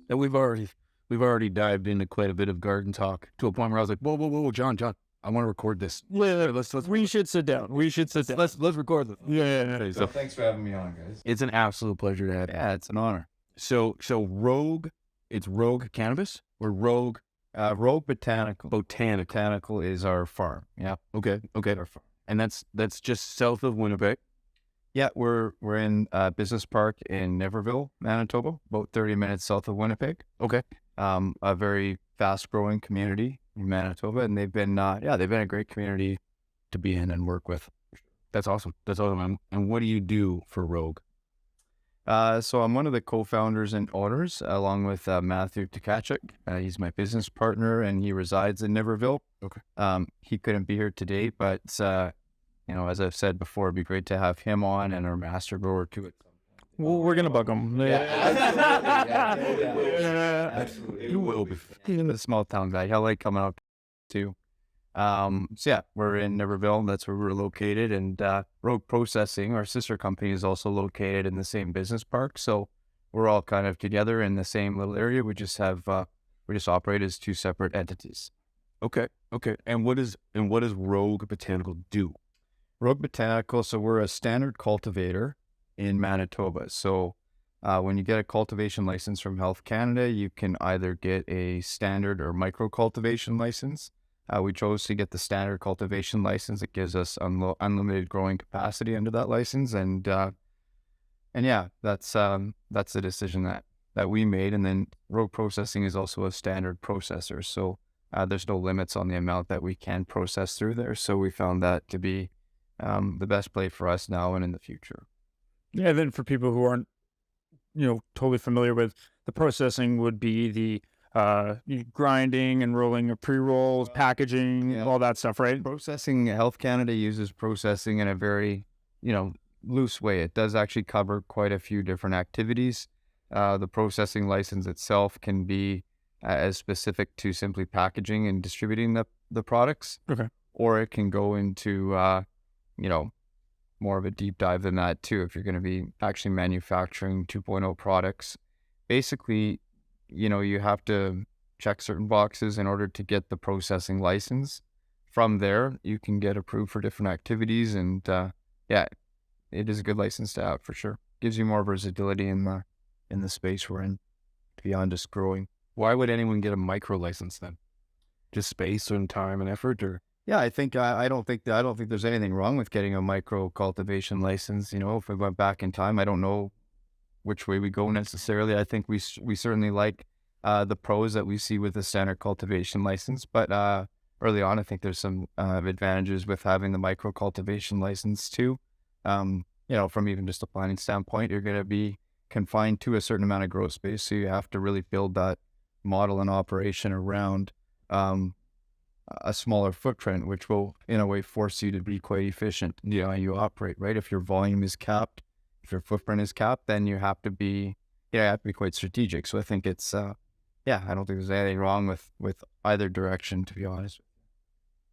And we've already dived into quite a bit of garden talk to a point where I was like, whoa, John, I want to record this. Yeah, Let's we should sit down. We should sit down. let's record this. Yeah. Okay, So so thanks for having me on, guys. it's an absolute pleasure to have you. Yeah, it's an honor. So Rogue, it's Rogue Cannabis or Rogue Rogue Botanical. Botanical. is our farm. Yeah, Okay, our farm. and that's just south of Winnipeg. Yeah, we're in Business Park in Niverville, Manitoba, about 30 minutes south of Winnipeg. Okay, A very fast-growing community in Manitoba, and they've been a great community to be in and work with. that's awesome. That's awesome. And what do you do for Rogue? So I'm one of the co-founders and owners, along with Matthew Tkachuk. He's my business partner, and he resides in Niverville. Okay. He couldn't be here today, but as I've said before, it'd be great to have him on and our master grower too. Well, we're gonna bug him. Absolutely. You will be. He's a small town guy. He'll like coming out too. So yeah, we're in Niverville. That's where we're located. And Rogue Processing, our sister company, is also located in the same business park. So we're all kind of together in the same little area. We just operate as two separate entities. Okay. And what does Rogue Botanical do? Rogue Botanical. So we're a standard cultivator in Manitoba. So when you get a cultivation license from Health Canada, you can either get a standard or micro cultivation license. We chose to get the standard cultivation license. It gives us unlimited growing capacity under that license, and yeah, that's the decision that we made. And then Rogue Processing is also a standard processor, so there's no limits on the amount that we can process through there. So we found that to be the best play for us now and in the future. Yeah. Then for people who aren't, totally familiar with the processing, would be the grinding and rolling of pre-rolls, packaging, all that stuff, right? Processing, Health Canada uses processing in a very, loose way. It does actually cover quite a few different activities. The processing license itself can be as specific to simply packaging and distributing the products. Okay. Or it can go into, more of a deep dive than that too, if you're going to be actually manufacturing 2.0 products. Basically, you have to check certain boxes in order to get the processing license. From there, you can get approved for different activities, and yeah, it is a good license to have for sure. Gives you more versatility in the space we're in, beyond just growing. Why would anyone get a micro license then? Just space and time and effort, or? Yeah, I think I don't think there's anything wrong with getting a micro cultivation license. If we went back in time, I don't know which way we go necessarily. I think we certainly like the pros that we see with the standard cultivation license, but early on, I think there's some advantages with having the micro cultivation license too. From even just a planning standpoint, you're going to be confined to a certain amount of grow space, so you have to really build that model and operation around a smaller footprint, which will in a way force you to be quite efficient. You operate, right? If your volume is capped, if your footprint is capped, then you have to be quite strategic. So I think it's, I don't think there's anything wrong with either direction, to be honest.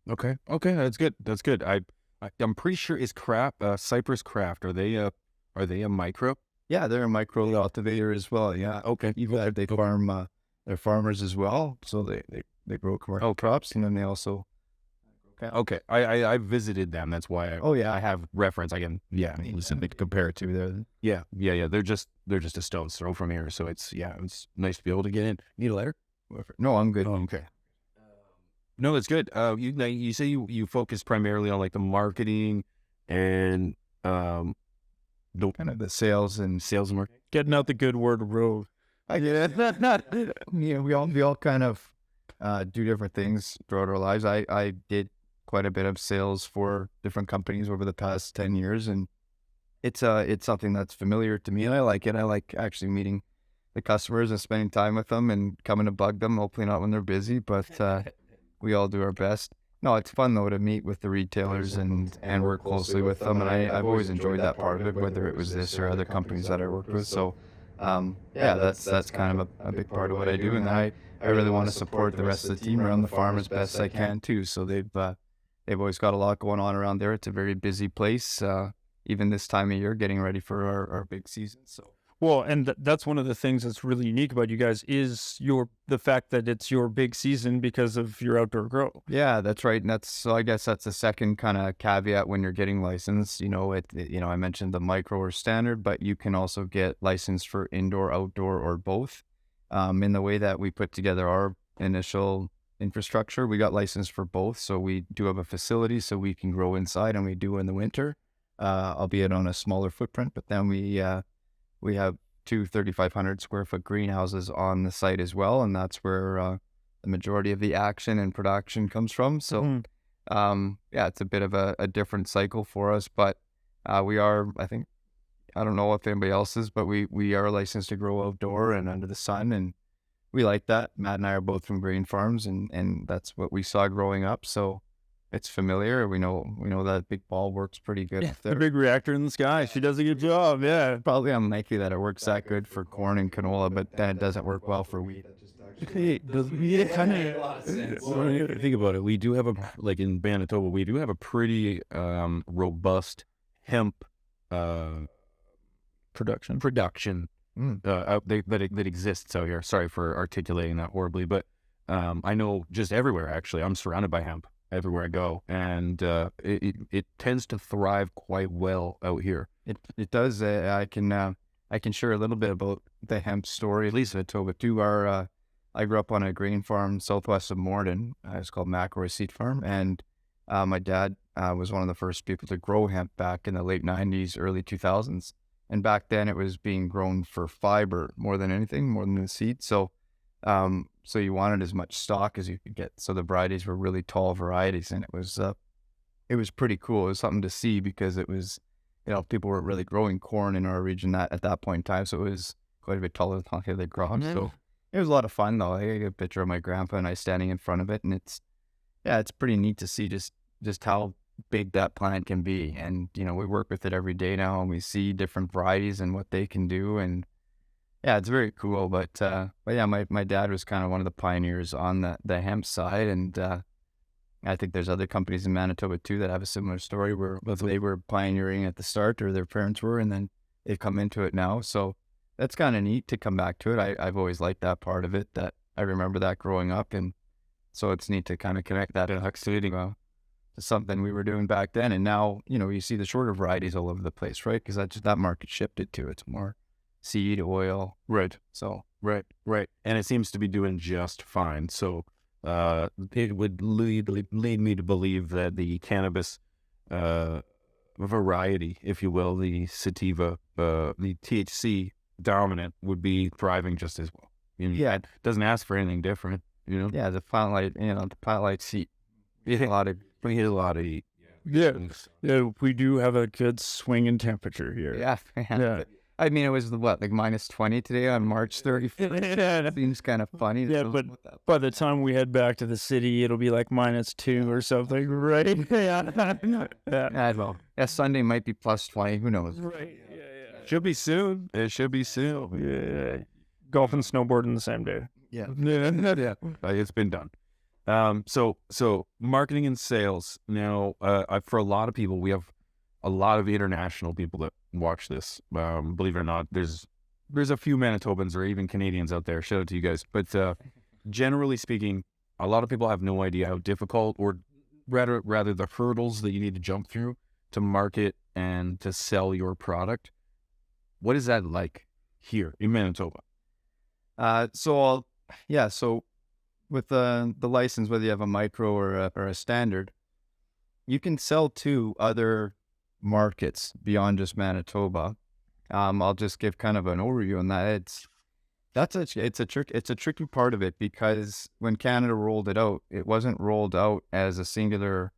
Okay, that's good. I'm pretty sure is Cypress Craft. Are they a micro? Yeah, they're a micro cultivator as well. Yeah. Okay. They farm, they're farmers as well. So they grow commercial crops, and then they also. Okay. I visited them. That's why. I have reference. I can something to compare it to there. Yeah. They're just a stone's throw from here. So it's nice to be able to get in. Need a letter? No, I'm good. Oh, okay. No, that's good. You say you focus primarily on like the marketing and the kind of the sales and marketing. Getting out the good word Rogue. We all kind of do different things throughout our lives. I did quite a bit of sales for different companies over the past 10 years, and it's something that's familiar to me, and I like it. I like actually meeting the customers and spending time with them and coming to bug them, hopefully not when they're busy, but we all do our best. No, it's fun though to meet with the retailers and work closely with them, and I've always enjoyed that part of it, whether it was this or other companies that I worked with. So that's kind of a big part of what I do, and I really want to support the rest of the team around the farm as best I can too. So they've always got a lot going on around there. It's a very busy place, even this time of year, getting ready for our big season. So Well, and that's one of the things that's really unique about you guys is the fact that it's your big season because of your outdoor grow. Yeah, that's right. And so I guess that's the second kind of caveat when you're getting licensed. I mentioned the micro or standard, but you can also get licensed for indoor, outdoor, or both. In the way that we put together our initial infrastructure, we got licensed for both. So we do have a facility so we can grow inside, and we do in the winter, albeit on a smaller footprint. But then we have two 3,500 square foot greenhouses on the site as well, and that's where the majority of the action and production comes from. So, yeah, it's a bit of a different cycle for us, but we are, I don't know if anybody else is, but we are licensed to grow outdoor and under the sun, and we like that. Matt and I are both from grain farms, and that's what we saw growing up. So it's familiar. We know that big ball works pretty good. Yeah, the big reactor in the sky. She does a good job. Yeah. Probably unlikely that it works that good for corn and canola, but that doesn't work well for wheat. Think about it. We do have in Manitoba, we do have a pretty robust hemp production that exists out here. Sorry for articulating that horribly, but I know just everywhere. Actually, I'm surrounded by hemp everywhere I go, and it tends to thrive quite well out here. It does. I can share a little bit about the hemp story, at least Manitoba too. I grew up on a grain farm southwest of Morden. It's called McElroy Seed Farm, and my dad was one of the first people to grow hemp back in the late 90s, early 2000s. And back then it was being grown for fiber more than anything, more than the seed. So you wanted as much stock as you could get. So the varieties were really tall varieties, and it was pretty cool. It was something to see because it was, people weren't really growing corn in our region at that point in time. So it was quite a bit taller than how they grow. So it was a lot of fun though. I got a picture of my grandpa and I standing in front of it, and it's pretty neat to see just how big that plant can be. And we work with it every day now, and we see different varieties and what they can do, and yeah, it's very cool. But yeah, my dad was kind of one of the pioneers on the hemp side, and I think there's other companies in Manitoba too that have a similar story where they were pioneering at the start, or their parents were, and then they've come into it now. So that's kind of neat to come back to it. I've always liked that part of it, that I remember that growing up, and so it's neat to kind of connect that to something we were doing back then. And now, you see the shorter varieties all over the place, right? Because that market shifted to it's more seed, oil. Right. So, right. And it seems to be doing just fine. So it would lead me to believe that the cannabis variety, if you will, the sativa, the THC dominant, would be thriving just as well. Yeah. It doesn't ask for anything different, Yeah, the plant light seed. We hit a lot of heat. Yeah. We do have a good swing in temperature here. Yeah. Yeah. I mean, it was like minus 20 today on March 31st. It seems kind of funny. Yeah, but by the time we head back to the city, it'll be like -2 or something, right? Yeah, Sunday might be plus 20. Who knows? Right. Yeah. Should be soon. It should be soon. Yeah. Golf and snowboarding the same day. Yeah. It's been done. So marketing and sales. Now, for a lot of people, we have a lot of international people that watch this. Believe it or not, there's a few Manitobans or even Canadians out there. Shout out to you guys. But generally speaking, a lot of people have no idea how difficult, or rather the hurdles that you need to jump through to market and to sell your product. What is that like here in Manitoba? So with the license, whether you have a micro or a standard, you can sell to other markets beyond just Manitoba. I'll just give kind of an overview on that. It's a tricky part of it, because when Canada rolled it out, it wasn't rolled out as a singular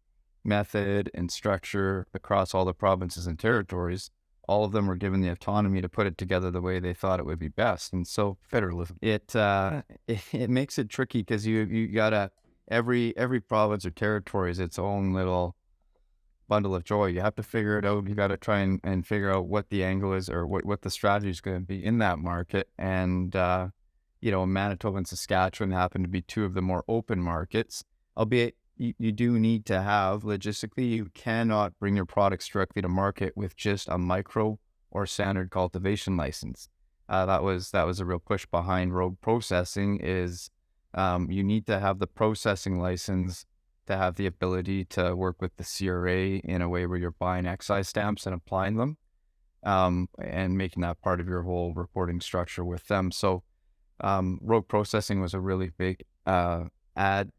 method and structure across all the provinces and territories. All of them were given the autonomy to put it together the way they thought it would be best. And so Federalism. It makes it tricky, because you gotta, every province or territory is its own little bundle of joy. You have to figure it out. You got to try and figure out what the angle is, or what the strategy is going to be in that market. And Manitoba and Saskatchewan happen to be two of the more open markets, albeit you do need to have, logistically, you cannot bring your products directly to market with just a micro or standard cultivation license. that was a real push behind Rogue Processing is you need to have the processing license to have the ability to work with the CRA in a way where you're buying excise stamps and applying them, and making that part of your whole reporting structure with them. So Rogue Processing was a really big ad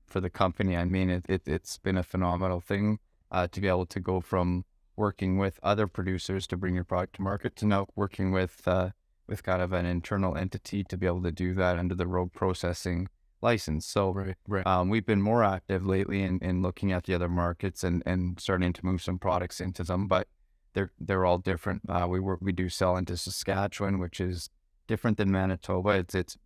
for the company. I mean, it's been a phenomenal thing to be able to go from working with other producers to bring your product to market to now working with kind of an internal entity to be able to do that under the Rogue Processing license. So we've been more active lately in looking at the other markets and starting to move some products into them, but they're all different. We do sell into Saskatchewan, which is different than Manitoba.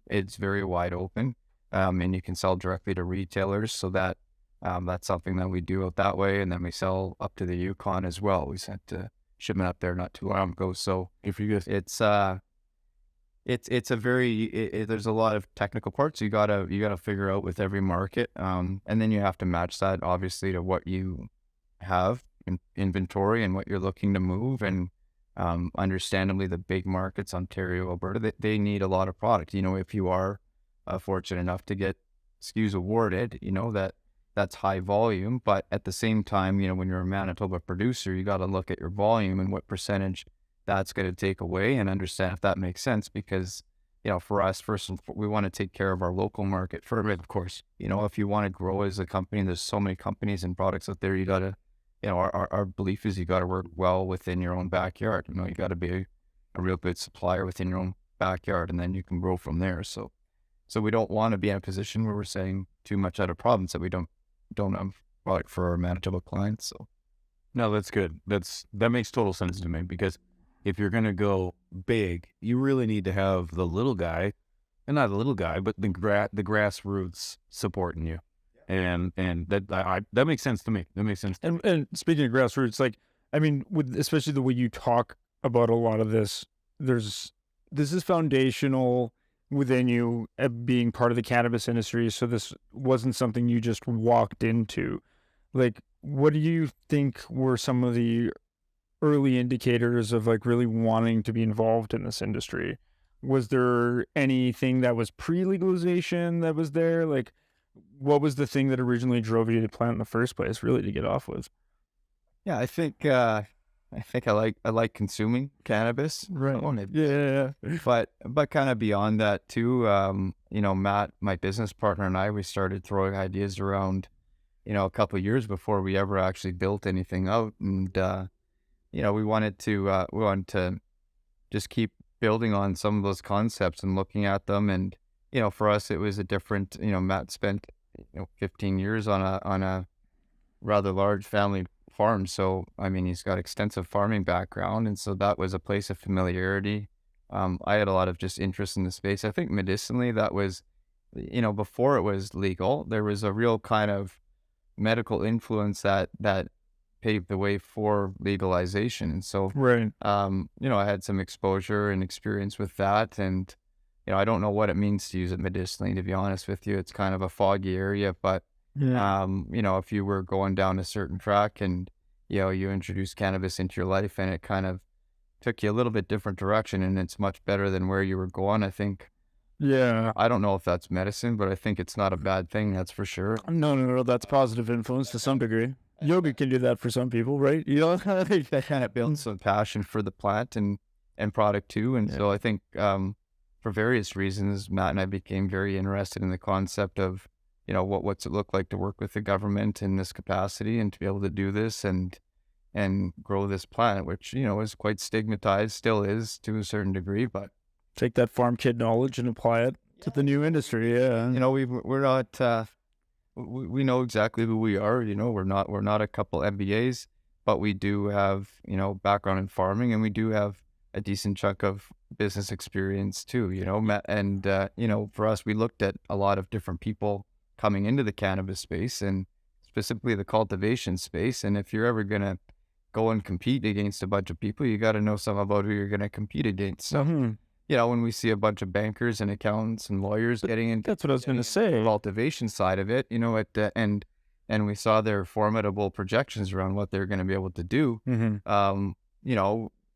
It's very wide open, and you can sell directly to retailers. So that's something that we do out that way, and then we sell up to the Yukon as well. We sent a shipment up there not too long ago. So If you guys, it's a very there's a lot of technical parts you gotta figure out with every market, and then you have to match that obviously to what you have in inventory and what you're looking to move. And understandably, the big markets, Ontario, Alberta, they need a lot of product. If you are fortunate enough to get SKUs awarded, that's high volume. But at the same time, when you're a Manitoba producer, you got to look at your volume and what percentage that's going to take away and understand if that makes sense. Because, for us, we want to take care of our local market first, of course. If you want to grow as a company, there's so many companies and products out there. You got to, our belief is you got to work well within your own backyard. You got to be a real good supplier within your own backyard, and then you can grow from there. So we don't want to be in a position where we're saying too much out of province that we don't have product for our Manitoba clients. So no, that's good. That makes total sense to me, because if you're going to go big, you really need to have the little guy, and not the little guy, but the grassroots supporting you. And that makes sense to me. That makes sense. And speaking of grassroots, with especially the way you talk about a lot of this, this is foundational within you being part of the cannabis industry. So this wasn't something you just walked into. What do you think were some of the early indicators of really wanting to be involved in this industry? Was there anything that was pre-legalization that was there? What was the thing that originally drove you to plant in the first place, really, to get off with? yeah, I think I like consuming cannabis. Right. Well, Yeah. but kind of beyond that too. Matt, my business partner, and we started throwing ideas around, a couple of years before we ever actually built anything out. And we wanted to just keep building on some of those concepts and looking at them. And for us, it was a different. Matt spent 15 years on a rather large family farm. So, he's got extensive farming background. And so that was a place of familiarity. I had a lot of just interest in the space. I think medicinally that was, before it was legal, there was a real kind of medical influence that paved the way for legalization. And so, Right. I had some exposure and experience with that. And, I don't know what it means to use it medicinally, to be honest with you. It's kind of a foggy area, but Yeah. if you were going down a certain track and, you introduced cannabis into your life and it kind of took you a little bit different direction and it's much better than where you were going, I think. Yeah. I don't know if that's medicine, but I think it's not a bad thing. That's for sure. No. That's positive influence to some degree. Yoga can do that for some people, right? That kind of builds some passion for the plant and product too. And so I think, for various reasons, Matt and I became very interested in the concept of, what's it look like to work with the government in this capacity and to be able to do this and grow this plant, which, is quite stigmatized, still is to a certain degree, but Take that farm kid knowledge and apply it to the new industry. Yeah. we're not, we know exactly who we are. We're not a couple MBAs, but we do have, background in farming, and we do have a decent chunk of business experience too, and, for us, we looked at a lot of different people coming into the cannabis space and specifically the cultivation space. And if you're ever going to go and compete against a bunch of people, you got to know some about who you're going to compete against. So, when we see a bunch of bankers and accountants and lawyers getting into That's what I was going to say. the cultivation side of it, and we saw their formidable projections around what they're going to be able to do. Mm-hmm.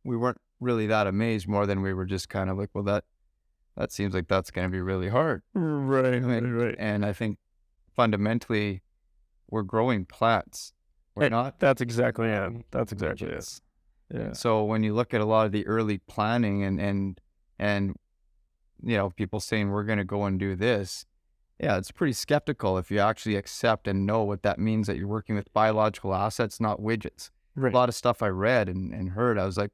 We weren't really that amazed more than we were just kind of like, well, that seems like that's going to be really hard. Right. And I think fundamentally we're growing plants. We're not. That's exactly it. That's exactly it. Yeah. So when you look at a lot of the early planning and people saying we're going to go and do this, yeah, it's pretty skeptical if you actually accept and know what that means, that you're working with biological assets, not widgets. Right. A lot of stuff I read and heard, I was like,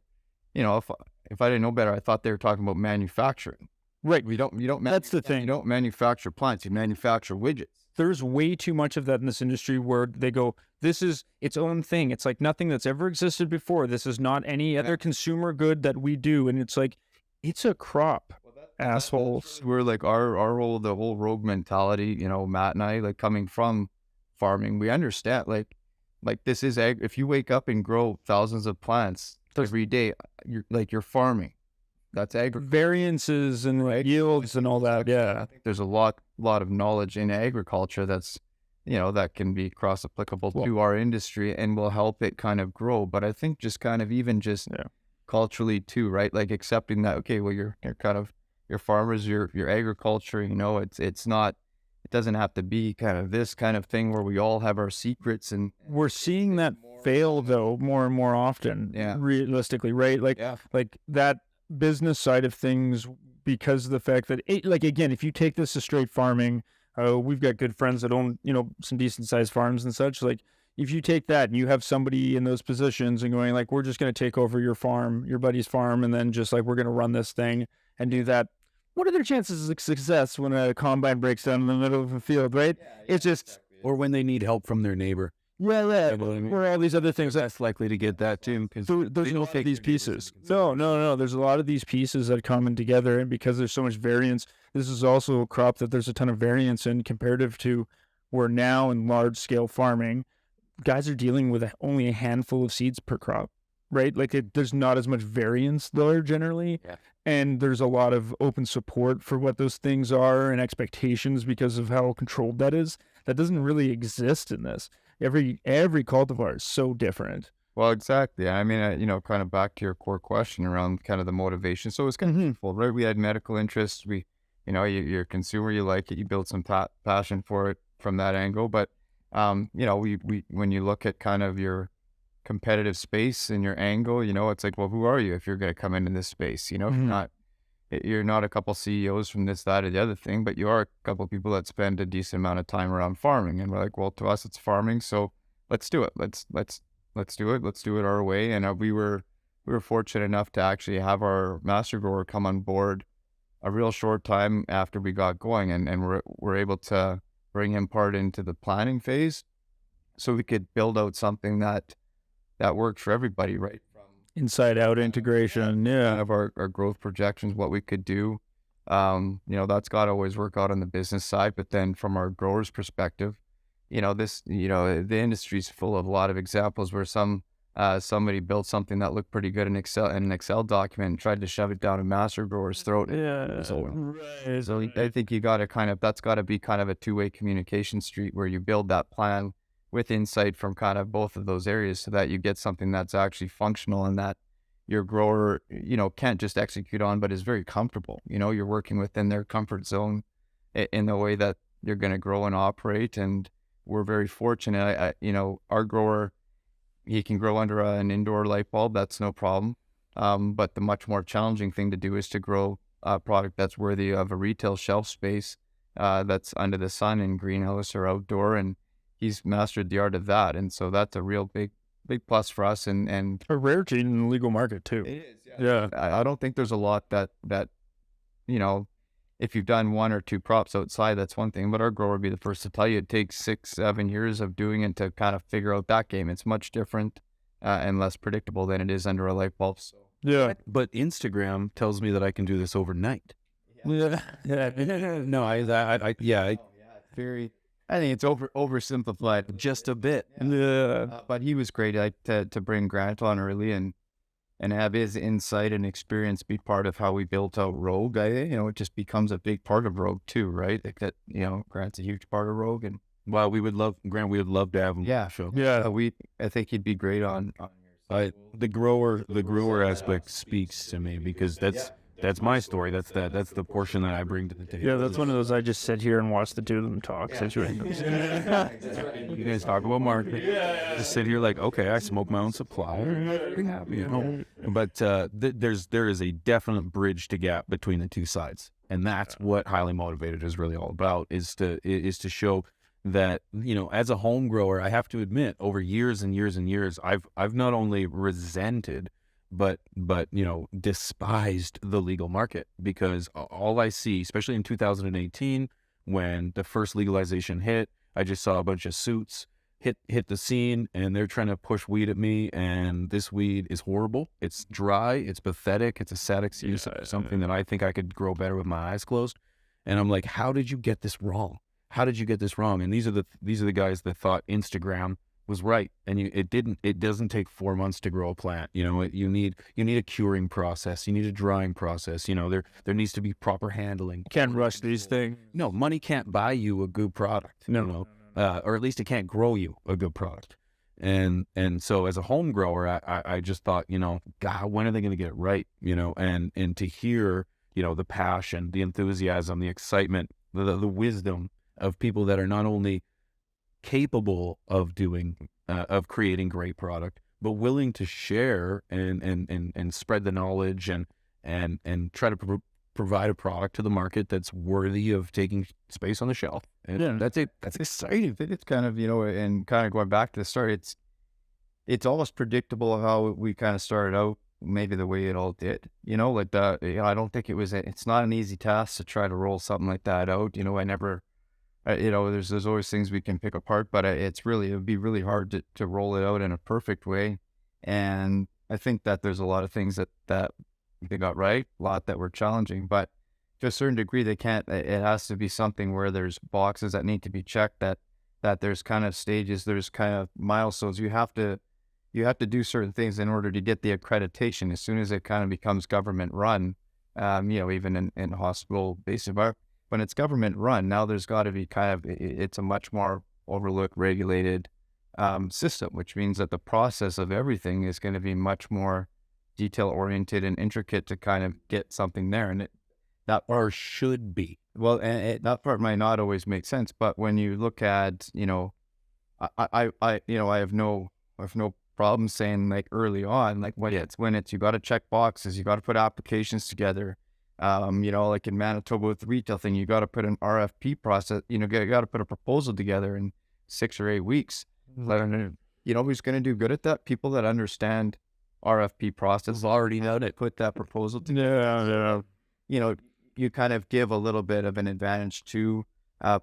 if I didn't know better, I thought they were talking about manufacturing. Right. You don't. That's the thing. You don't manufacture plants. You manufacture widgets. There's way too much of that in this industry where they go, this is its own thing. It's like nothing that's ever existed before. This is not any other consumer good that we do. And it's like, it's a crop, assholes. We're like the whole rogue mentality, Matt and I, like coming from farming, we understand like this is if you wake up and grow thousands of plants every day, you're farming. That's variances and yields and all that. Yeah. I think there's a lot of knowledge in agriculture that's, that can be cross applicable to our industry and will help it kind of grow. But I think just kind of even just culturally too, right? Like accepting that, okay, well, you're kind of, your farmers, your agriculture, it's not, it doesn't have to be kind of this kind of thing where we all have our secrets. And we're seeing that fail though more and more often, realistically, right? Like that business side of things, because of the fact that again, if you take this to straight farming, we've got good friends that own, some decent sized farms and such. Like if you take that and you have somebody in those positions and going like, we're just going to take over your farm, your buddy's farm, and then just like, we're going to run this thing and do that. What are their chances of success when a combine breaks down in the middle of a field, right? It's just, or when they need help from their neighbor. Or all these other things. That's likely to get that too, because there's a lot of these pieces. No. There's a lot of these pieces that come in together, and because there's so much variance, this is also a crop that there's a ton of variance in comparative to where now in large scale farming, guys are dealing with only a handful of seeds per crop, right? Like there's not as much variance there generally. Yeah. And there's a lot of open support for what those things are and expectations because of how controlled that is. That doesn't really exist in this. Every cultivar is so different. Well, exactly. I mean, kind of back to your core question around kind of the motivation. So it's kind of beautiful, right? We had medical interests. You're a consumer, you like it, you build some passion for it from that angle. But, we when you look at kind of your competitive space and your angle, it's like, well, who are you if you're going to come into this space? You're not a couple CEOs from this, that, or the other thing, but you are a couple people that spend a decent amount of time around farming. And we're like, well, to us, it's farming, so let's do it. Let's do it. Let's do it our way. And we were fortunate enough to actually have our master grower come on board a real short time after we got going, and we're able to bring him part into the planning phase, so we could build out something that worked for everybody, right? Inside out integration, kind of our growth projections, what we could do. That's got to always work out on the business side, but then from our growers' perspective, the industry's full of a lot of examples where somebody built something that looked pretty good in an Excel document and tried to shove it down a master grower's throat. Right. So I think you got to that's got to be kind of a two-way communication street where you build that plan with insight from kind of both of those areas, so that you get something that's actually functional and that your grower, can't just execute on, but is very comfortable. You're working within their comfort zone in the way that you're going to grow and operate. And we're very fortunate. Our grower, he can grow under an indoor light bulb. That's no problem. But the much more challenging thing to do is to grow a product that's worthy of a retail shelf space, that's under the sun in greenhouse or outdoor. And he's mastered the art of that. And so that's a real big plus for us, and a rarity in the legal market too. It is. Yeah. I don't think there's a lot that, if you've done 1 or 2 crops outside, that's one thing, but our grower would be the first to tell you it takes 6-7 years of doing it to kind of figure out that game. It's much different and less predictable than it is under a light bulb. So. Yeah. But Instagram tells me that I can do this overnight. Yeah. No, It's very, I think it's oversimplified just a bit. Yeah. But he was great to bring Grant on early and have his insight and experience be part of how we built out Rogue. It just becomes a big part of Rogue too, right? Like that, Grant's a huge part of Rogue, and Well, we would love to have him. Yeah. Show. Yeah. I think he'd be great on your The grower aspect speaks to me because that's my story. That's the portion that I bring to the table. Yeah, that's one of those I just sit here and watch the two of them talk situations. You guys talk about marketing. Just sit here like, okay, I smoke my own supply. Be happy, you know. But there is a definite bridge to gap between the two sides, and that's what Highly Motivated is really all about. Is to show that, you know, as a home grower, I have to admit, over years and years and years, I've not only resented, but you know, despised the legal market, because all I see, especially in 2018, when the first legalization hit, I just saw a bunch of suits hit the scene, and they're trying to push weed at me, and this weed is horrible. It's dry, it's pathetic, it's a sad excuse of something that I think I could grow better with my eyes closed. And I'm like, how did you get this wrong? How did you get this wrong? And these are the guys that thought Instagram was right, and it doesn't take 4 months to grow a plant. You know, you need a curing process, you need a drying process. You know, there needs to be proper handling. Can't rush these things. No, money can't buy you a good product. No. You know? Or at least it can't grow you a good product. And so as a home grower, I just thought, you know, God, when are they going to get it right? You know, and to hear, you know, the passion, the enthusiasm, the excitement, the wisdom of people that are not only capable of creating great product, but willing to share and spread the knowledge and try to provide a product to the market that's worthy of taking space on the shelf. And Yeah. that's exciting. It's kind of, you know, and kind of going back to the start, it's almost predictable how we kind of started out, maybe the way it all did, you know, like that. You know, I don't think it's not an easy task to try to roll something like that out. You know, you know, there's always things we can pick apart, but it would be really hard to roll it out in a perfect way. And I think that there's a lot of things that they got right, a lot that were challenging, but to a certain degree, it has to be something where there's boxes that need to be checked, that there's kind of stages, there's kind of milestones. You have to do certain things in order to get the accreditation. As soon as it kind of becomes government run, you know, even in hospital-based environment, when it's government run, now there's got to be it's a much more overlooked, regulated system, which means that the process of everything is going to be much more detail-oriented and intricate to kind of get something there. And that Or should be. well, and that part might not always make sense, but when you look at, you know, I have no problem saying, like, early on, like when it's you got to check boxes, you got to put applications together. You know, like in Manitoba with the retail thing, you got to put an RFP process, you know, you got to put a proposal together in 6 or 8 weeks. You know, who's going to do good at that? People that understand RFP process, already know to put that proposal together. Yeah. You know, you kind of give a little bit of an advantage to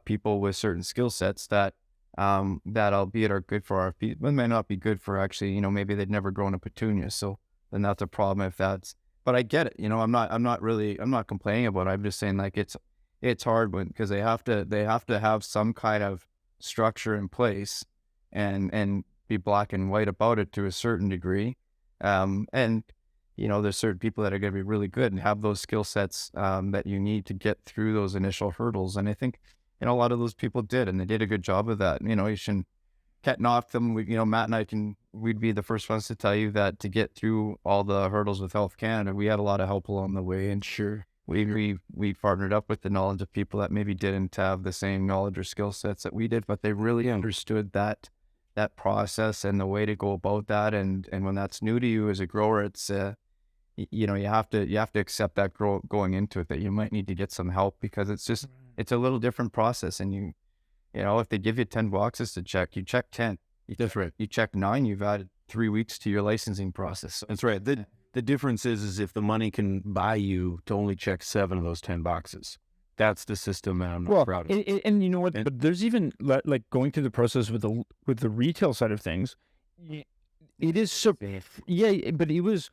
people with certain skill sets that albeit are good for RFP, but may not be good for actually, you know, maybe they'd never grown a petunia. So then that's a problem if that's, but I get it. You know, I'm not complaining about it. I'm just saying, like, it's hard because they have to have some kind of structure in place and be black and white about it to a certain degree. And, you know, there's certain people that are going to be really good and have those skill sets that you need to get through those initial hurdles. And I think, you know, a lot of those people did, and they did a good job of that. You know, you can't knock them. You know, Matt and I we'd be the first ones to tell you that to get through all the hurdles with Health Canada, we had a lot of help along the way. And sure, we partnered up with the knowledge of people that maybe didn't have the same knowledge or skill sets that we did, but they really understood that process and the way to go about that. And when that's new to you as a grower, it's you know, you have to accept that going into it, that you might need to get some help, because it's a little different process. And you know, if they give you 10 boxes to check, you check 10. That's right. You check 9, you've added 3 weeks to your licensing process. So, That's right. The difference is if the money can buy you to only check 7 of those 10 boxes. That's the system that I'm not proud of. And you know what? But there's even like going through the process with the retail side of things. It is so yeah, but it was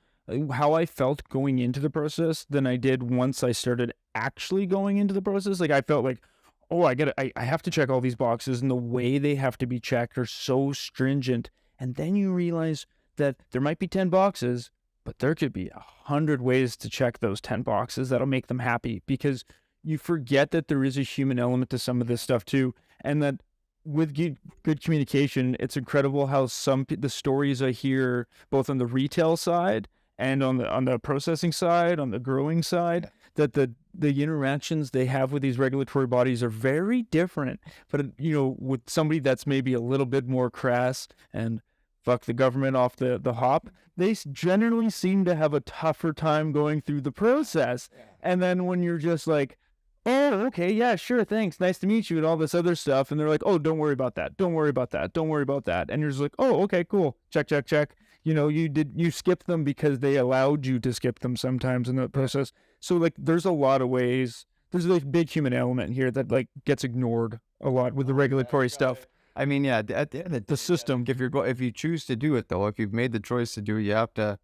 how I felt going into the process than I did once I started actually going into the process. Like, I felt like, oh, I have to check all these boxes, and the way they have to be checked are so stringent. And then you realize that there might be 10 boxes, but there could be 100 ways to check those 10 boxes that'll make them happy, because you forget that there is a human element to some of this stuff too, and that with good communication, it's incredible how the stories I hear both on the retail side and on the processing side, on the growing side, that the interactions they have with these regulatory bodies are very different. But with somebody that's maybe a little bit more crass and fuck the government off the hop, they generally seem to have a tougher time going through the process. And then when you're just like, oh, okay, yeah, sure, thanks, nice to meet you, and all this other stuff, and they're like, oh, don't worry about that, don't worry about that, don't worry about that, and you're just like, oh, okay, cool, check, check, check. You skipped them because they allowed you to skip them sometimes in the process. So like, there's a lot of ways. There's a big human element here that like gets ignored a lot with the regulatory stuff. I mean, yeah, at the end of The system. if you choose to do it though, if you've made the choice to do it, you have to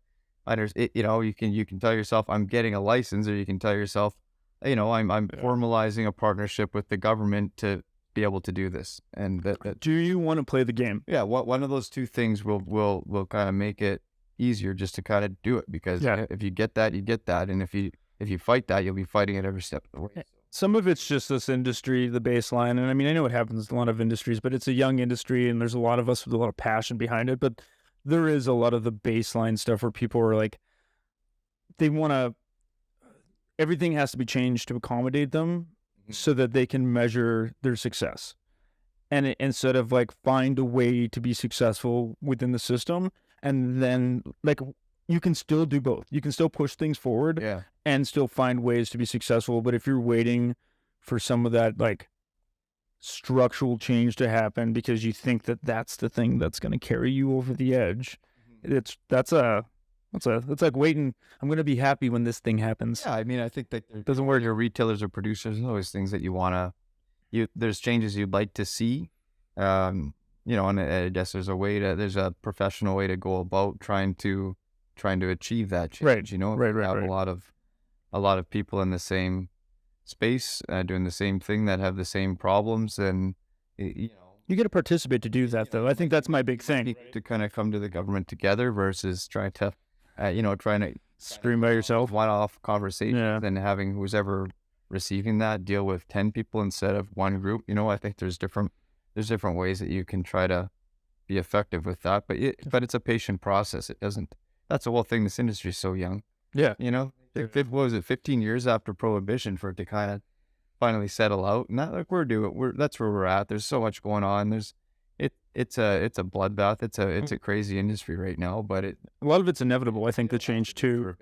understand. You can tell yourself, I'm getting a license, or you can tell yourself, I'm formalizing a partnership with the government to be able to do this. And that Do you want to play the game? yeah, one of those two things will kind of make it easier just to kind of do it, because if you get that, you get that, and if you fight that, you'll be fighting it every step of the way. Some of it's just this industry, the baseline. And I mean, I know it happens in a lot of industries, but it's a young industry and there's a lot of us with a lot of passion behind it. But there is a lot of the baseline stuff where people are like, everything has to be changed to accommodate them so that they can measure their success. And instead of like find a way to be successful within the system, and then like you can still do both. You can still push things forward and still find ways to be successful. But if you're waiting for some of that like structural change to happen because you think that that's the thing that's going to carry you over the edge, it's like waiting. I'm going to be happy when this thing happens. Yeah, I mean, I think that it doesn't work. Your retailers or producers, there's always things that you want to, there's changes you'd like to see. And I guess there's a professional way to go about trying to achieve that change. Right. Right. A lot of people in the same space doing the same thing that have the same problems, and you got to participate to do that, though. I think that's my big thing. To kind of come to the government together versus trying to scream by yourself, one-off conversations, and having who's ever receiving that deal with 10 people instead of one group. I think there's different ways that you can try to be effective with that, but it's a patient process. That's the whole thing. This industry is so young. Yeah. What was it, 15 years after Prohibition for it to kind of finally settle out, and that, like that's where we're at. There's so much going on. It's a bloodbath. It's a crazy industry right now, but a lot of it's inevitable. I think the change too.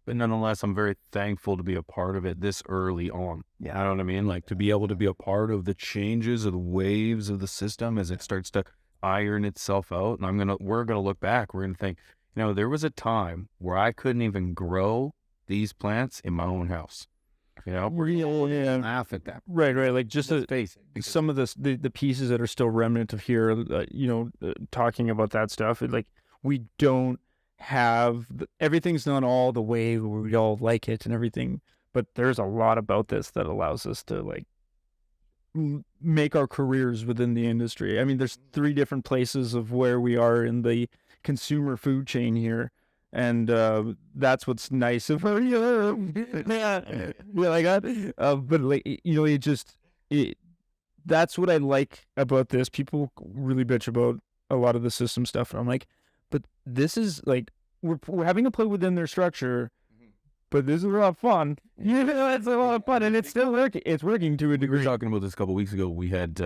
But nonetheless, I'm very thankful to be a part of it this early on. Yeah, you know what I mean? Like to be able to be a part of the changes of the waves of the system as it starts to iron itself out. And we're gonna look back. We're gonna think, there was a time where I couldn't even grow these plants in my own house. Laugh at that. Right. Like just some of the pieces that are still remnant of here, talking about that stuff. Like we don't have everything's not all the way we all like it and everything, but there's a lot about this that allows us to like make our careers within the industry. I mean, there's 3 different places of where we are in the consumer food chain here. And that's what's nice about but like that's what I like about this. People really bitch about a lot of the system stuff, and I'm like, but this is like we're having to play within their structure, but this is a lot of fun. It's a lot of fun, and it's still working. It's working to a degree. We were talking about this a couple of weeks ago. We had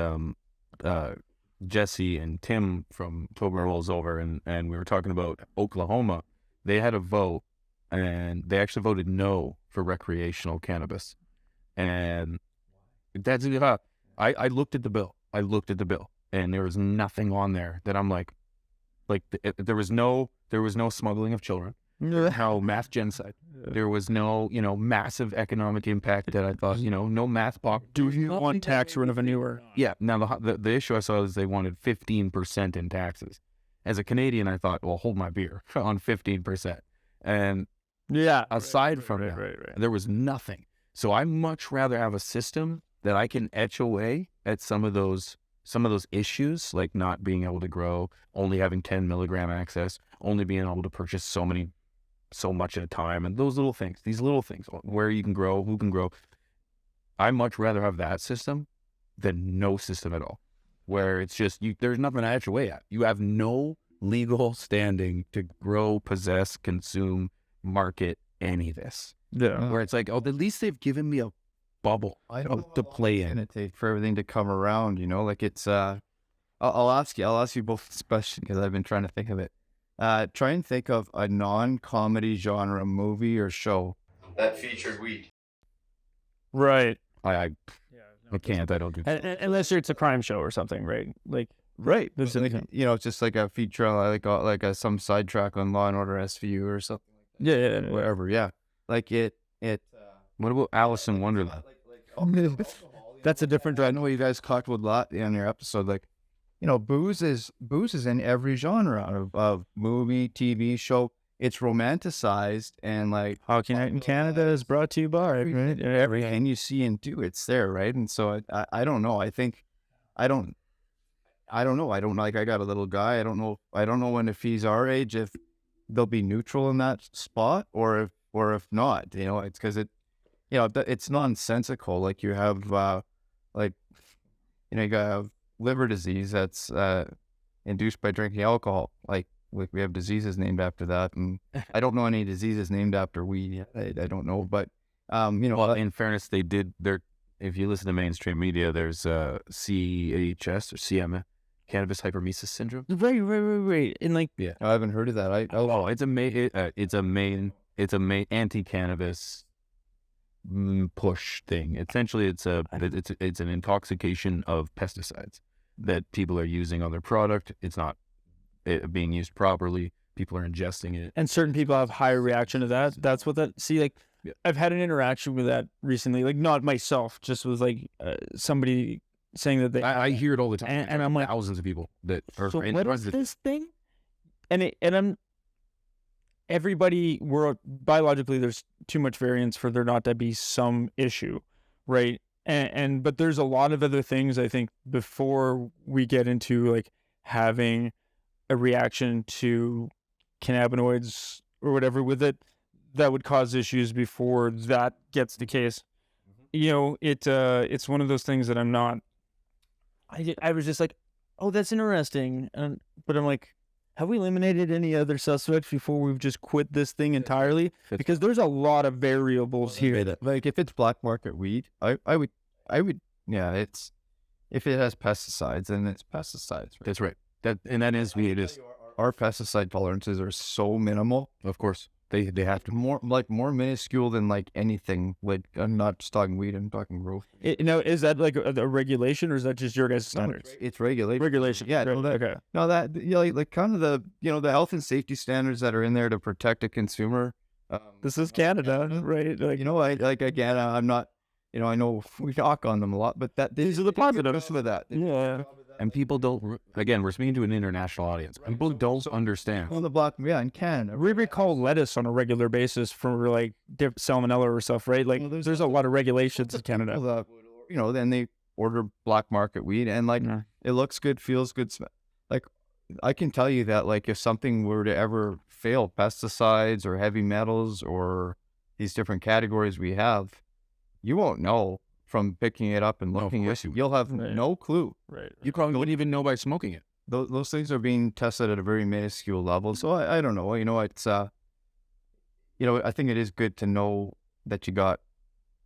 Jesse and Tim from Tobin Rolls over, and we were talking about Oklahoma. They had a vote, and they actually voted no for recreational cannabis. And that's I looked at the bill. And there was nothing on there that I'm like there was no smuggling of children. No mass genocide. There was no, massive economic impact that I thought, no mass pop. Do you want tax revenue? Yeah. Now the issue I saw is they wanted 15% in taxes. As a Canadian, I thought, well, hold my beer on 15%. And aside from that, there was nothing. So I much rather have a system that I can etch away at some of those issues, like not being able to grow, only having 10 milligram access, only being able to purchase so much at a time, and these little things, where you can grow, who can grow. I much rather have that system than no system at all. where it's just there's nothing to add your way at. You have no legal standing to grow, possess, consume, market any of this. Yeah. Where it's like, oh, at least they've given me a bubble to play in. It's gonna take for everything to come around, like it's I'll ask you both this question because I've been trying to think of it. Try and think of a non-comedy genre movie or show that featured weed. Right. I can't. I don't do. Unless it's a crime show or something, right? Like, Right. there's Like, it's just like a feature, like some sidetrack on Law and Order SVU or something. yeah. Whatever. Yeah. Like it. What about Alice in Wonderland? That's a different I drug. know you guys talked a lot on your episode. Like, booze is in every genre of movie, TV show. It's romanticized and like Hockey Night in Canada is brought to you by, right? everything you see and do, it's there, right? And so I don't know. I think I don't know. I don't like. I got a little guy. I don't know when if he's our age, if they'll be neutral in that spot or if not. It's because it's nonsensical. Like you have you have liver disease that's induced by drinking alcohol. Like we have diseases named after that, and I don't know any diseases named after weed. I don't know, but Well, in fairness, they did. If you listen to mainstream media, there's CHS or CM, cannabis hypermesis syndrome. Right. And like, I haven't heard of that. It's a main anti-cannabis push thing. Essentially, it's an intoxication of pesticides that people are using on their product. It's not being used properly. People are ingesting it. and certain people have higher reaction to that. That's what I've had an interaction with that recently. Like, not myself, just with like somebody saying that they. I hear it all the time. And I'm like, thousands of people that are. so what is this thing? We're biologically, there's too much variance for there not to be some issue, right? But there's a lot of other things, I think, before we get into like having a reaction to cannabinoids or whatever with it that would cause issues before that gets the case. It's one of those things that I'm not. I was just like, oh, that's interesting, but I'm like, have we eliminated any other suspects before we've just quit this thing entirely? Because there's a lot of variables here. Like if it's black market weed, I would, it's if it has pesticides, then it's pesticides. Right? That's right. That is weed. It is. Our pesticide tolerances are so minimal. Of course, they have to. More minuscule than like anything. Like I'm not just talking weed, I'm talking growth. Now, is that like a regulation, or is that just your guys' standards? No, it's regulation. Regulation. Yeah. Right. No, that, Okay. No, that like kind of the the health and safety standards that are in there to protect a consumer. This is Canada, right? Like, again, I'm not. I know we talk on them a lot, but these are the positives with that. Yeah. And people don't. Again, we're speaking to an international audience. People don't understand. On the block, in Canada. We recall lettuce on a regular basis for like salmonella or stuff, right? Like, there's a lot of regulations in Canada. Then they order black market weed, and like it looks good, feels good. Like I can tell you that, like if something were to ever fail, pesticides or heavy metals or these different categories we have, you won't know from picking it up and looking at it. You'll have no clue. Right. You probably wouldn't even know by smoking it. Those things are being tested at a very minuscule level. So I don't know. It's I think it is good to know that you got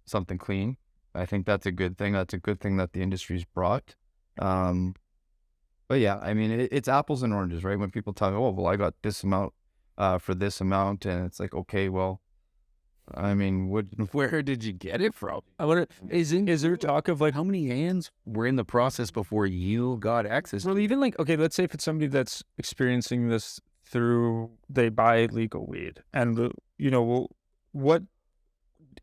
something clean. I think that's a good thing. That's a good thing that the industry's brought. But yeah, I mean, it's apples and oranges, right? When people tell me, oh, well, I got this amount for this amount, and it's like, okay, well, I mean, where did you get it from? I wonder, is there talk of like How many hands were in the process before you got access? well, even like, okay, let's say if it's somebody that's experiencing this through they buy legal weed, and what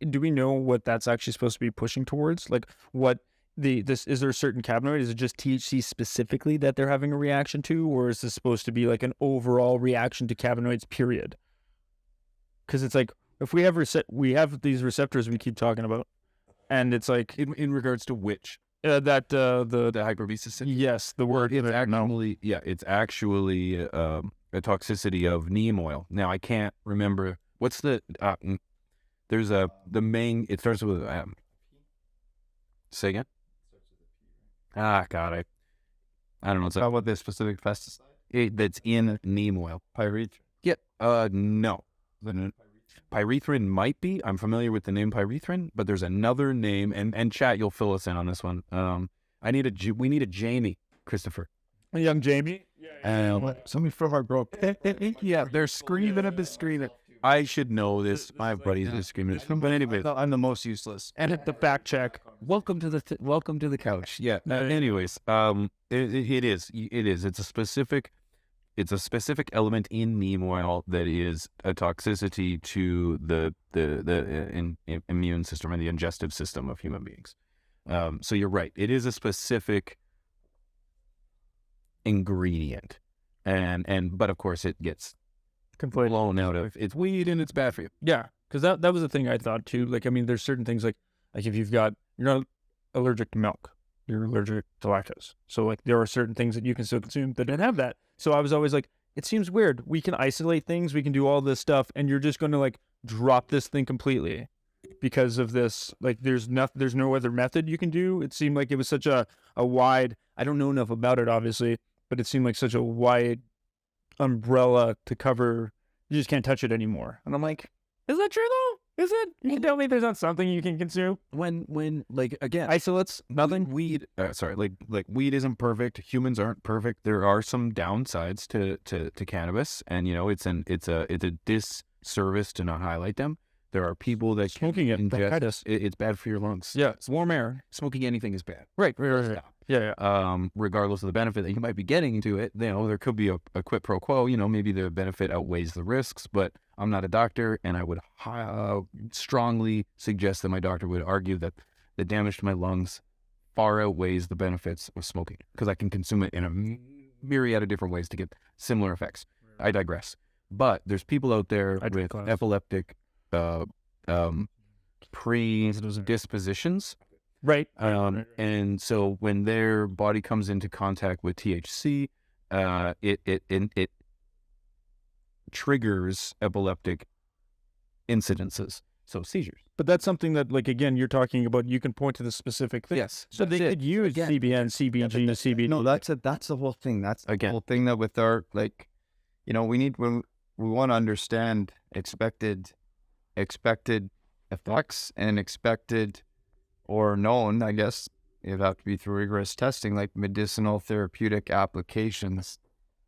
do we know what that's actually supposed to be pushing towards? Like, what is there a certain cannabinoid? Is it just THC specifically that they're having a reaction to, or is this supposed to be like an overall reaction to cannabinoids? Period. Because it's like, if we have these receptors we keep talking about, and it's like in regards to which the hypermesis syndrome? yes, the word It's actually a toxicity of neem oil. Now I can't remember what's the there's the main. It starts with say again. God, I don't know. It's How about the specific pesticide? that's in neem oil. Pyrethrin. Yeah. No. Pyrethrin might be. I'm familiar with the name pyrethrin, but there's another name, and chat, you'll fill us in on this one. We need a Jamie, Christopher. A young Jamie. Somebody from our group. Yeah, they're screaming at the screen. I should know this. My buddies are screaming. But anyway, I'm the most useless. And at the fact check. welcome to the couch. Yeah. Anyways, it is. It's a specific element in neem oil that is a toxicity to the immune system and the digestive system of human beings. So you're right. It is a specific ingredient, but of course it gets Completely blown out of it's weed and it's bad for you. Yeah, because that was the thing I thought too. Like, I mean, there's certain things like if you're not allergic to milk, you're allergic to lactose. So like there are certain things that you can still consume that don't have that. So I was always like, it seems weird. We can isolate things, we can do all this stuff, and you're just going to like drop this thing completely because of this. Like there's no other method you can do. It seemed like it was such a wide. I don't know enough about it, obviously, but it seemed like such a wide umbrella to cover. You just can't touch it anymore. And I'm like, is that true though? Is it? You can tell me there's not something you can consume. When like again, Isolates, nothing. weed. Like weed isn't perfect. Humans aren't perfect. There are some downsides to cannabis, and it's a disservice to not highlight them. There are people that Smoking it, bronchitis. It's bad for your lungs. Yeah, it's warm air. Smoking anything is bad. Right. Stop. Yeah. Regardless of the benefit that you might be getting to it, there could be a quid pro quo. Maybe the benefit outweighs the risks, but I'm not a doctor, and I would strongly suggest that my doctor would argue that the damage to my lungs far outweighs the benefits of smoking, because I can consume it in a myriad of different ways to get similar effects. I digress. But there's people out there with epileptic predispositions. Right. And so when their body comes into contact with THC, it triggers epileptic incidences, so seizures. But that's something that, like, again, you're talking about. You can point to the specific thing. Yes. So they could use CBN, CBG, CBD. No, that's the whole thing. That's the whole thing that with our we want to understand expected effects and expected or known, I guess it'd have to be through rigorous testing, like medicinal therapeutic applications.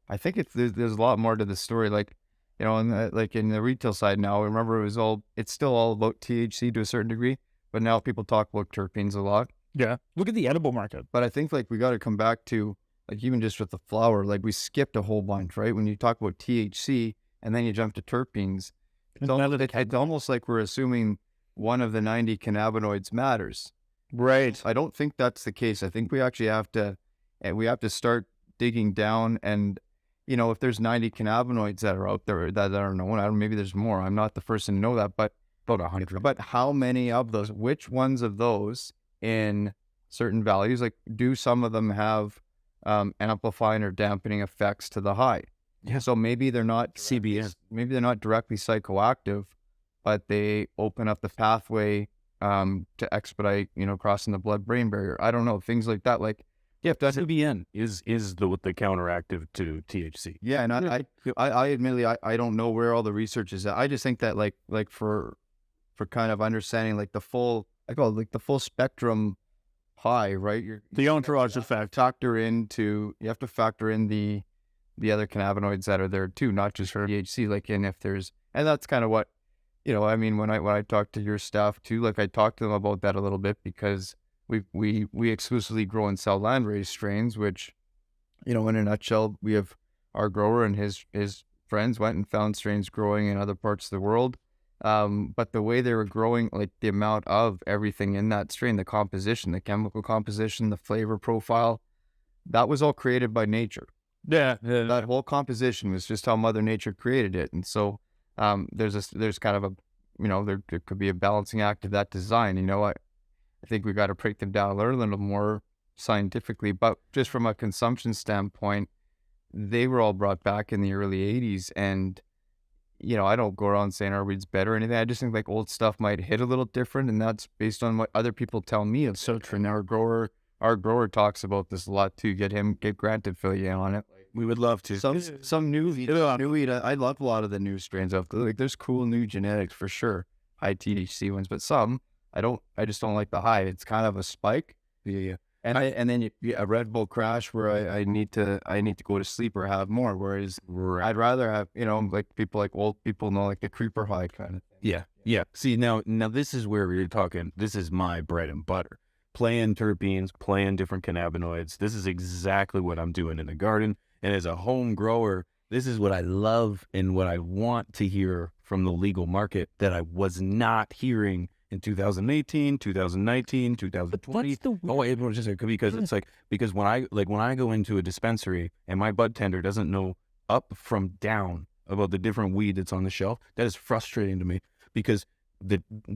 I think there's a lot more to the story. Like, in the retail side now, remember it's still all about THC to a certain degree, but now people talk about terpenes a lot. Yeah. Look at the edible market. But I think like we got to come back to like even just with the flower, like we skipped a whole bunch, right? When you talk about THC and then you jump to terpenes, it's almost like we're assuming one of the 90 cannabinoids matters. Right. I don't think that's the case. I think we actually have to start digging down, and if there's 90 cannabinoids that are out there that are known, maybe there's more. I'm not the first to know that, but about 100. But how many of those? Which ones of those in certain values? Like, do some of them have amplifying or dampening effects to the high? Yeah. So maybe they're not CBN. Maybe they're not directly psychoactive, but they open up the pathway to expedite, crossing the blood-brain barrier. I don't know, things like that. Like, yeah, that's CBN is the counteractive to THC. Yeah, and I admittedly I don't know where all the research is at. I just think that like for kind of understanding like the full, I call it like the full spectrum high, right? The entourage effect. You have to factor in the other cannabinoids that are there too, not just THC. Like, and that's kind of what, when I talk to your staff too, like I talk to them about that a little bit, because we exclusively grow and sell land-raised strains, which, in a nutshell, we have our grower and his friends went and found strains growing in other parts of the world. But the way they were growing, like the amount of everything in that strain, the composition, the chemical composition, the flavor profile, that was all created by nature. Yeah. That whole composition was just how Mother Nature created it. And so there's kind of a, there could be a balancing act of that design. I think we got to break them down a little more scientifically, but just from a consumption standpoint, they were all brought back in the early 80s. And, I don't go around saying our weed's better or anything. I just think like old stuff might hit a little different, and that's based on what other people tell me. It's so true. And our grower our grower talks about this a lot too. Get Grant to fill you in on it. We would love to. Some new weed. I love a lot of the new strains of like. There's cool new genetics for sure, high THC ones, but some I don't. I just don't like the high. It's kind of a spike. Yeah. And then a Red Bull crash where I need to go to sleep or have more. Whereas I'd rather have like old people know like the creeper high kind of thing. Yeah. See, now this is where we're talking. This is my bread and butter. Playing terpenes, playing different cannabinoids. This is exactly what I'm doing in the garden. And as a home grower, this is what I love and what I want to hear from the legal market that I was not hearing in 2018, 2019, 2020. It was just because it's like, because when I go into a dispensary and my bud tender doesn't know up from down about the different weed that's on the shelf, that is frustrating to me, because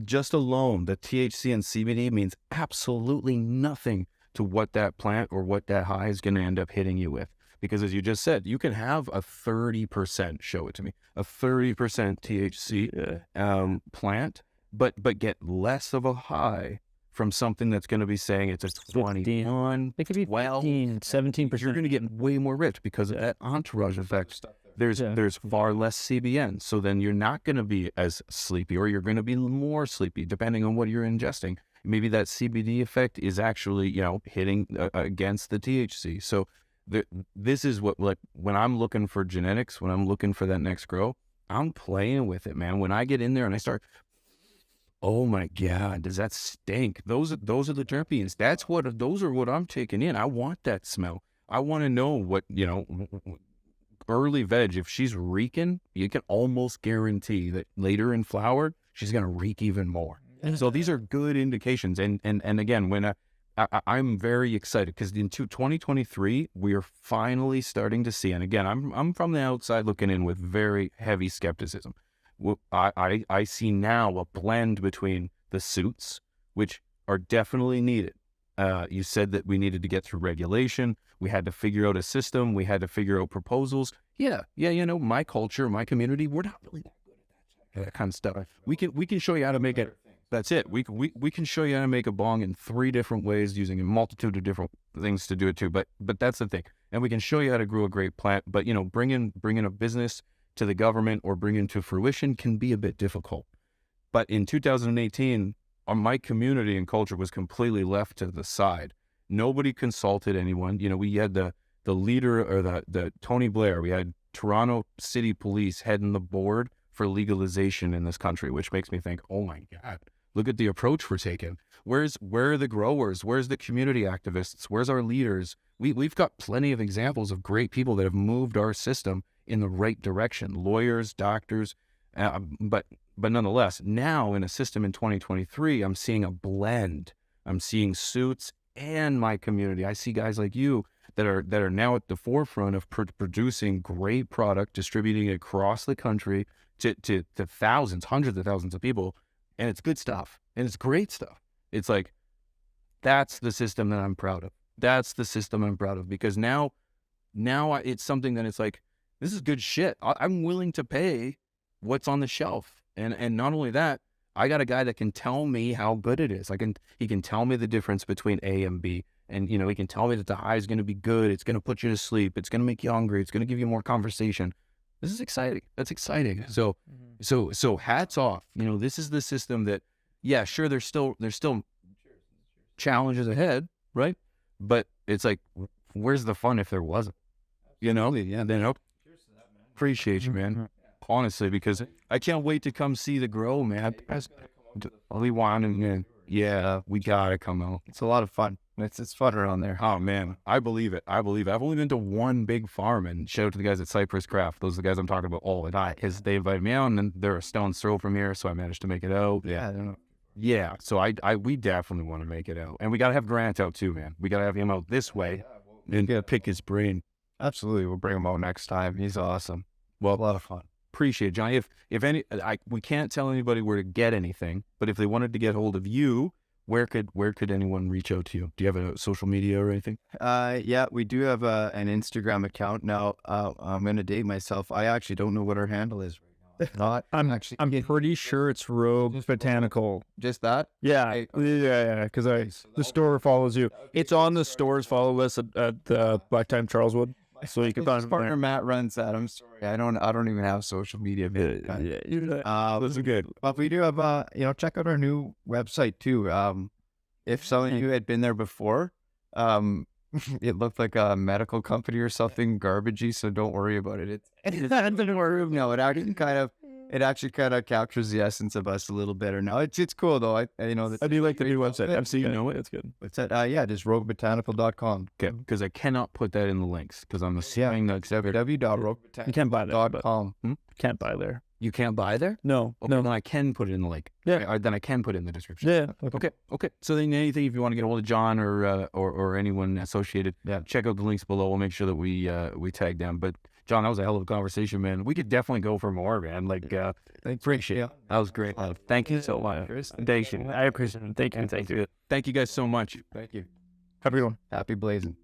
just alone the THC and CBD means absolutely nothing to what that plant or what that high is going to end up hitting you with. Because as you just said, you can have a 30%, show it to me, a 30% THC plant, but get less of a high from something that's going to be saying it's a 21, it could be 15, 17%. You're going to get way more rich because of that entourage effect. There's far less CBN, so then you're not going to be as sleepy, or you're going to be more sleepy depending on what you're ingesting. Maybe that CBD effect is actually hitting against the THC. So this is what, like, when I'm looking for genetics, when I'm looking for that next grow, I'm playing with it, man. When I get in there and I start, oh my God, does that stink? Those are the terpenes. Those are what I'm taking in. I want that smell. I want to know what, early veg, if she's reeking, you can almost guarantee that later in flower, she's going to reek even more. So these are good indications. And again, when I'm very excited because in 2023, we are finally starting to see, and again, I'm from the outside looking in with very heavy skepticism. I see now a blend between the suits, which are definitely needed. You said that we needed to get through regulation. We had to figure out a system. We had to figure out proposals. Yeah. My culture, my community, we're not really that good at that kind of stuff. We can show you how to make it. That's it. We can show you how to make a bong in 3 different ways using a multitude of different things to do it too. But that's the thing. And we can show you how to grow a great plant. But bringing a business to the government or bringing to fruition can be a bit difficult. But in 2018, my community and culture was completely left to the side. Nobody consulted anyone. We had the leader, or the Tony Blair. We had Toronto City Police heading the board for legalization in this country, which makes me think, oh my God, look at the approach we're taking. Where are the growers? Where's the community activists? Where's our leaders? We've got plenty of examples of great people that have moved our system in the right direction. Lawyers, doctors, but nonetheless, now in a system in 2023, I'm seeing a blend. I'm seeing suits and my community. I see guys like you that are now at the forefront of producing great product, distributing it across the country to thousands, hundreds of thousands of people, and it's good stuff, and it's great stuff. It's like, that's the system that I'm proud of. That's the system I'm proud of, because now it's something that it's like, this is good shit. I'm willing to pay what's on the shelf. And not only that, I got a guy that can tell me how good it is. He can tell me the difference between A and B. And, he can tell me that the high is going to be good. It's going to put you to sleep. It's going to make you hungry. It's going to give you more conversation. This is exciting. That's exciting. Yeah. So hats off. This is the system that, yeah, sure, there's still challenges ahead, right? But it's like, where's the fun if there wasn't? Yeah, then appreciate you, man. Honestly, because I can't wait to come see the grow, man. We gotta come out. It's a lot of fun. It's fun around there. Oh man, I believe it. I've only been to one big farm, and shout out to the guys at Cypress Craft. Those are the guys I'm talking about all the time. Because they invited me out, and then they're a stone's throw from here, so I managed to make it out. Yeah, I don't know. Yeah, so we definitely want to make it out, and we gotta have Grant out too, man. We gotta have him out this way, and pick his brain. Absolutely, we'll bring him out next time. He's awesome. Well, a lot of fun. Appreciate it, Johnny. If any, we can't tell anybody where to get anything, but if they wanted to get hold of you, where could anyone reach out to you? Do you have a social media or anything? Yeah, we do have an Instagram account now. I'm gonna date myself. I actually don't know what our handle is right Not I'm actually. I'm pretty sure it's Rogue Botanical. Just that. Yeah, because the store follows you. It's on the store's follow list at the Black Time Charleswood, so you can find His it partner there. Matt runs that. I'm sorry, I don't even have social media. Those are good. But we do have check out our new website too. If some of you had been there before, it looked like a medical company or something garbagey, so don't worry about it. No, it actually kind of captures the essence of us a little better now. It's cool though. I do like the new website. I've seen it. It's good. What's that? Just roguebotanical.com. Okay, because I cannot put that in the links because I'm assuming that's www.roguebotanical.com. You can't buy there. Can't buy there. you can't buy there. No, Okay, no. then I can put it in the link. Yeah. Or then I can put it in the description. Yeah. Okay. So then anything, if you want to get a hold of John or anyone associated, check out the links below. We'll make sure that we tag them. But John, that was a hell of a conversation, man. We could definitely go for more, man. Like, appreciate it. That was great. Thank you so much. Thank you. I appreciate it. Thank you. Thank you guys so much. Thank you. Have a good one. Happy blazing.